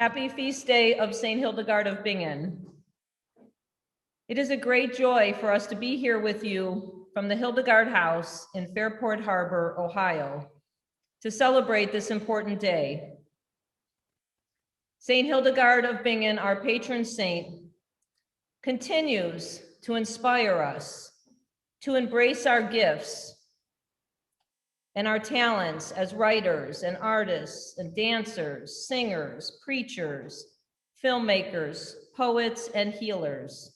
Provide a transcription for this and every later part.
Happy feast day of St. Hildegard of Bingen. It is a great joy for us to be here with you from the Hildegard Haus in Fairport Harbor, Ohio, to celebrate this important day. St. Hildegard of Bingen, our patron saint, continues to inspire us to embrace our gifts and our talents as writers and artists and dancers, singers, preachers, filmmakers, poets, and healers.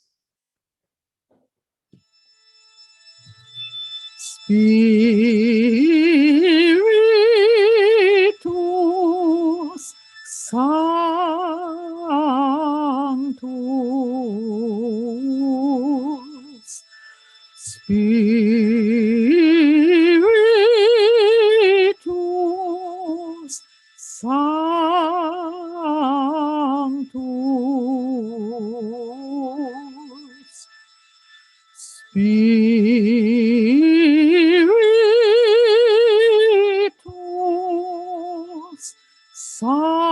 Spiritus Sanctus, Spiritus Sanctus, Spiritus Sanctus.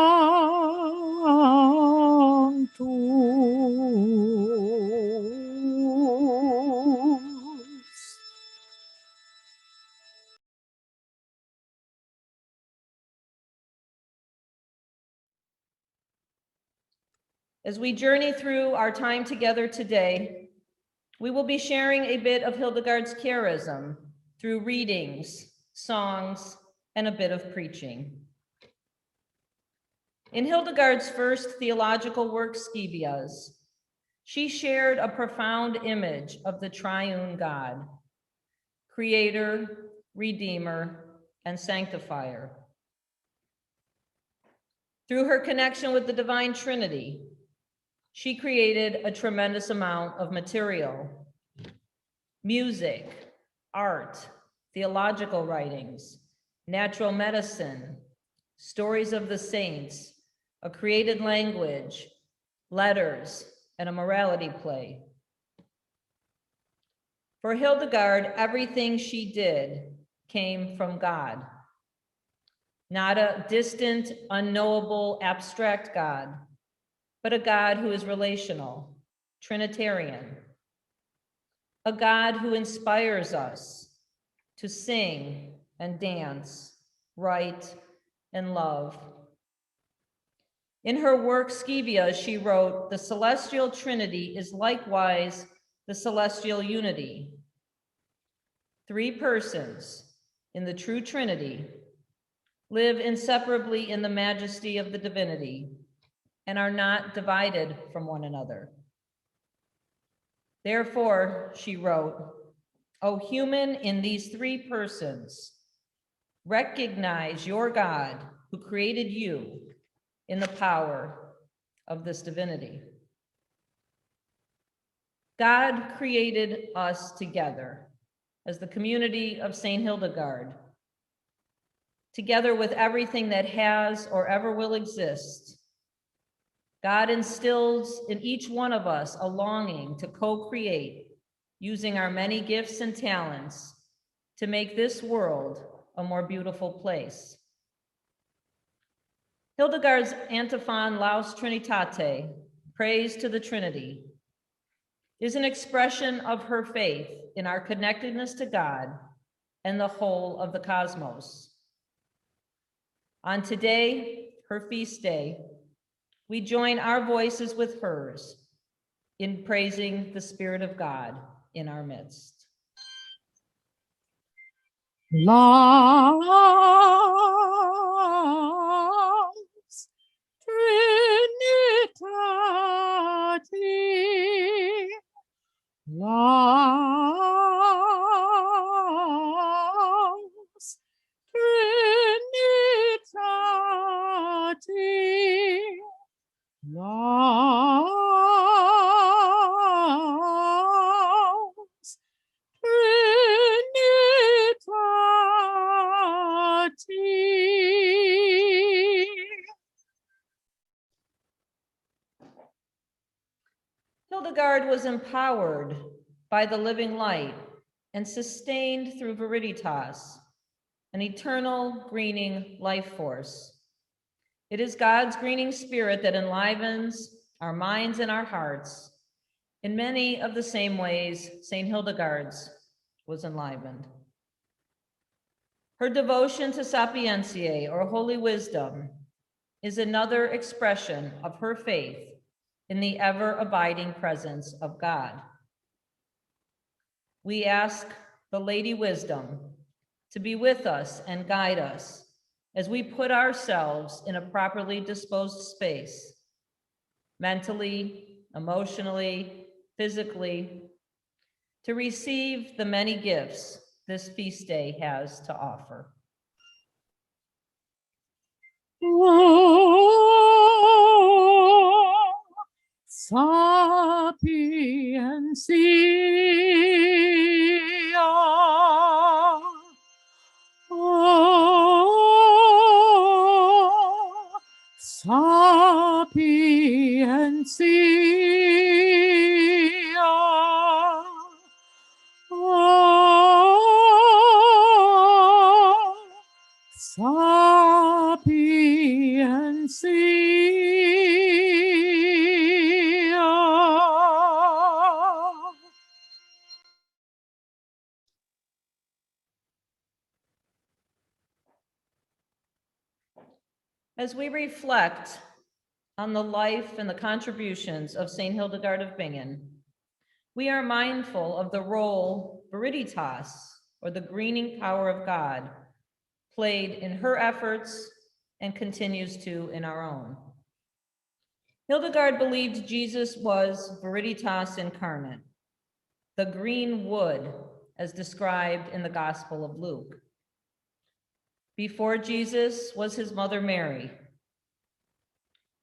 As we journey through our time together today, we will be sharing a bit of Hildegard's charism through readings, songs, and a bit of preaching. In Hildegard's first theological work, Scivias, she shared a profound image of the triune God, creator, redeemer, and sanctifier. Through her connection with the divine Trinity, she created a tremendous amount of material: music, art, theological writings, natural medicine, stories of the saints, a created language, letters, and a morality play. For Hildegard, everything she did came from God. Not a distant, unknowable, abstract God, but a God who is relational, Trinitarian. a God who inspires us to sing and dance, write and love. In her work, Scevia, she wrote, "The celestial Trinity is likewise the celestial unity. Three persons in the true Trinity live inseparably in the majesty of the divinity and are not divided from one another. Therefore," she wrote, "O human in these three persons, recognize your God who created you in the power of this divinity." God created us together as the community of St. Hildegard, together with everything that has or ever will exist. God instills in each one of us a longing to co-create using our many gifts and talents to make this world a more beautiful place. Hildegard's antiphon, Laus Trinitate, praise to the Trinity, is an expression of her faith in our connectedness to God and the whole of the cosmos. On today, her feast day, we join our voices with hers in praising the Spirit of God in our midst. Laus Trinitatis, Laus Trinitatis, Laus Trinitatis. Hildegard was empowered by the living light and sustained through Viriditas, an eternal greening life force. It is God's greening spirit that enlivens our minds and our hearts in many of the same ways St. Hildegard's was enlivened. Her devotion to sapientiae, or holy wisdom, is another expression of her faith in the ever-abiding presence of God. We ask the Lady Wisdom to be with us and guide us as we put ourselves in a properly disposed space, mentally, emotionally, physically, to receive the many gifts this feast day has to offer. Sapientia. Sapiencia. Sapiencia. As we reflect on the life and the contributions of St. Hildegard of Bingen, we are mindful of the role Viriditas, or the greening power of God, played in her efforts and continues to in our own. Hildegard believed Jesus was Viriditas incarnate, the green wood as described in the Gospel of Luke. Before Jesus was his mother Mary.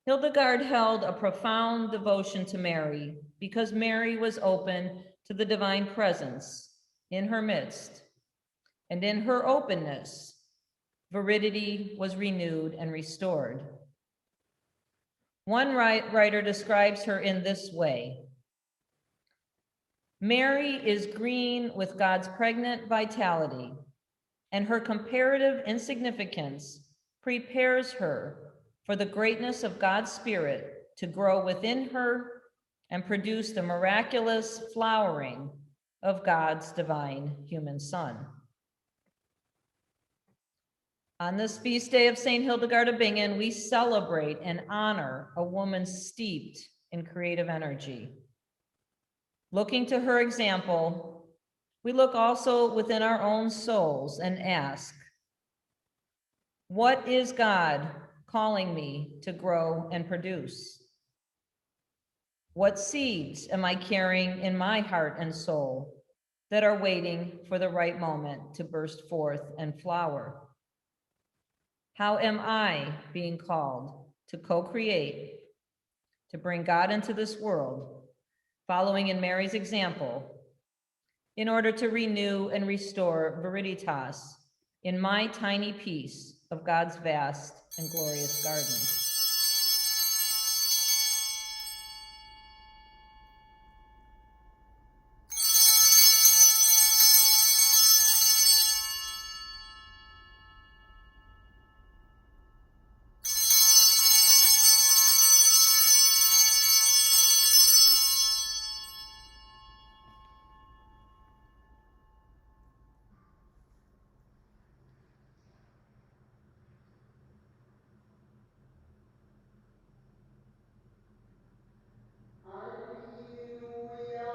Hildegard held a profound devotion to Mary because Mary was open to the divine presence in her midst, and in her openness, viridity was renewed and restored. One writer describes her in this way: Mary is green with God's pregnant vitality, and her comparative insignificance prepares her for the greatness of God's Spirit to grow within her and produce the miraculous flowering of God's divine human Son. On this feast day of St. Hildegard of Bingen, we celebrate and honor a woman steeped in creative energy. Looking to her example, we look also within our own souls and ask, what is God calling me to grow and produce? What seeds am I carrying in my heart and soul that are waiting for the right moment to burst forth and flower? How am I being called to co-create, to bring God into this world, following in Mary's example, in order to renew and restore viriditas in my tiny piece of God's vast and glorious garden? Alleluia,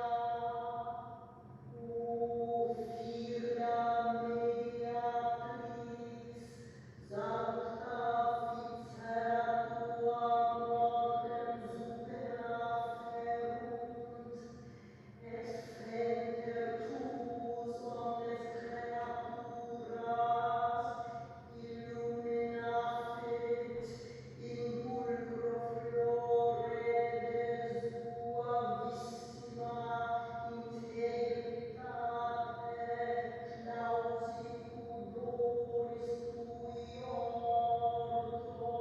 o Virga Mediatris, sancta ficera tua mortem supera ferunt, et fenter tuus omnes creaturas illuminafit in pulcro flore de suavissima integritate clausi pudoris tui orto.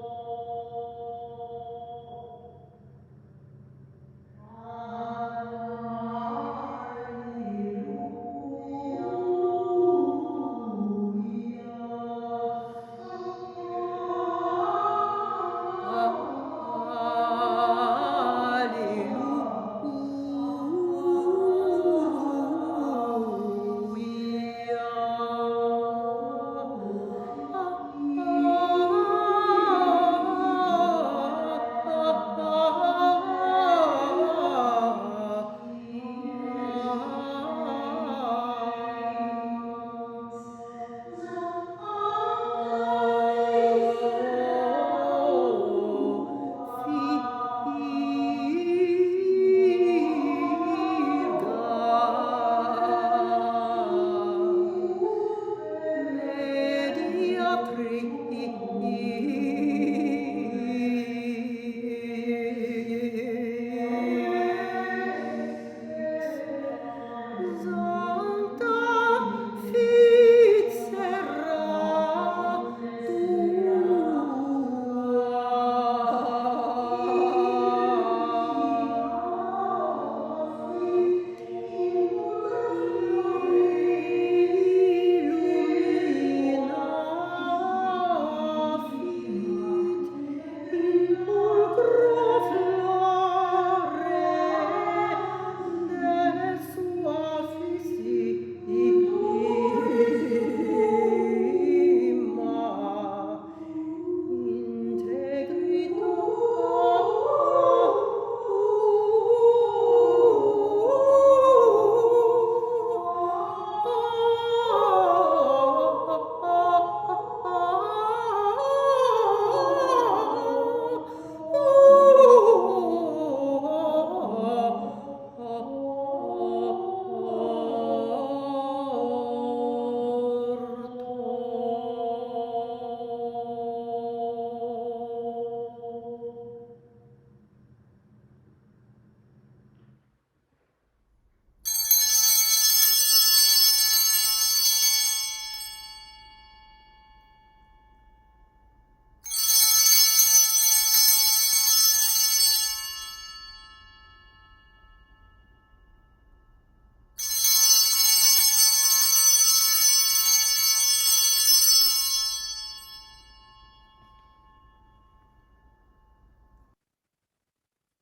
Alleluia.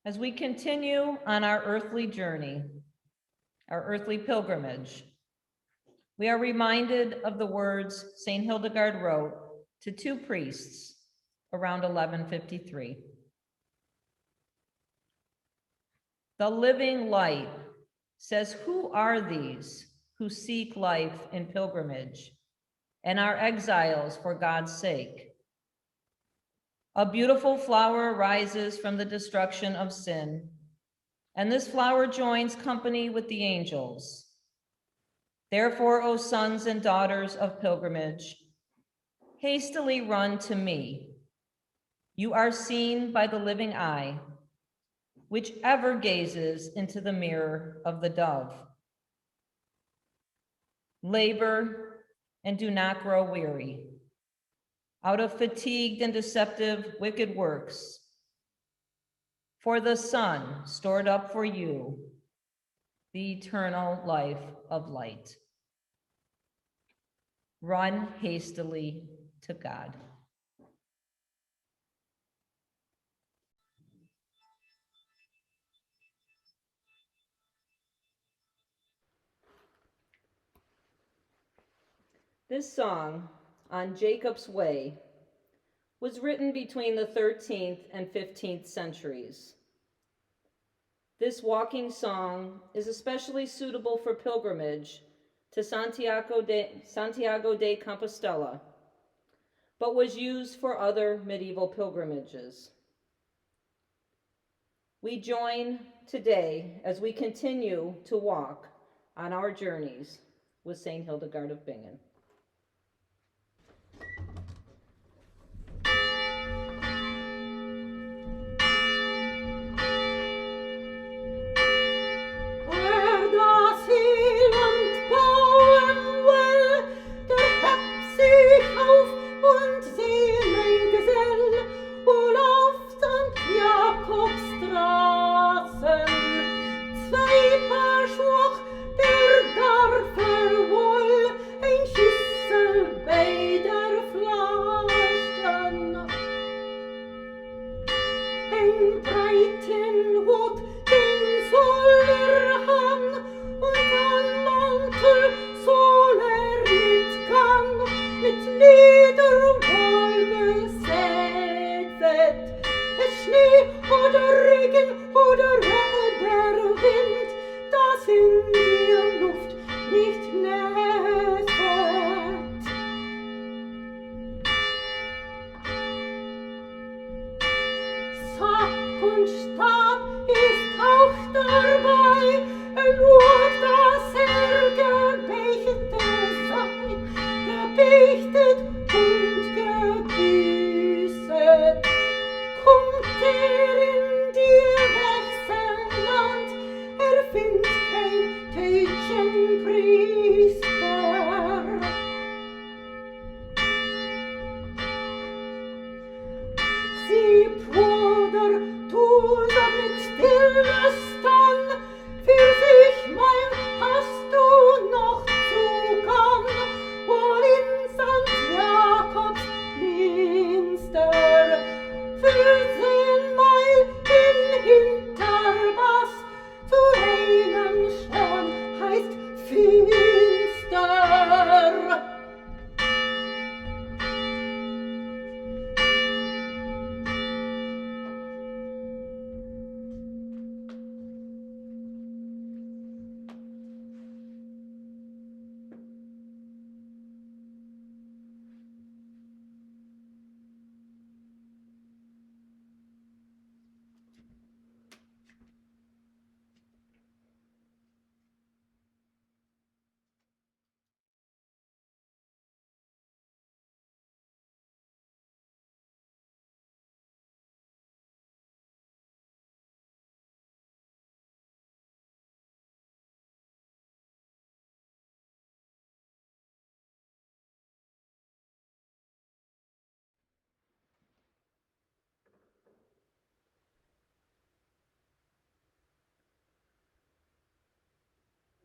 As we continue on our earthly journey, our earthly pilgrimage, we are reminded of the words St. Hildegard wrote to two priests around 1153. The living light says, "Who are these who seek life in pilgrimage and are exiles for God's sake? A beautiful flower rises from the destruction of sin, and this flower joins company with the angels. Therefore, O sons and daughters of pilgrimage, hastily run to me. You are seen by the living eye, which ever gazes into the mirror of the dove. Labor and do not grow weary out of fatigued and deceptive wicked works, for the Son stored up for you the eternal life of light. Run hastily to God." This song, On Jacob's Way, was written between the 13th and 15th centuries. This walking song is especially suitable for pilgrimage to Santiago de Compostela, but was used for other medieval pilgrimages. We join today as we continue to walk on our journeys with St. Hildegard of Bingen.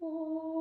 Oh.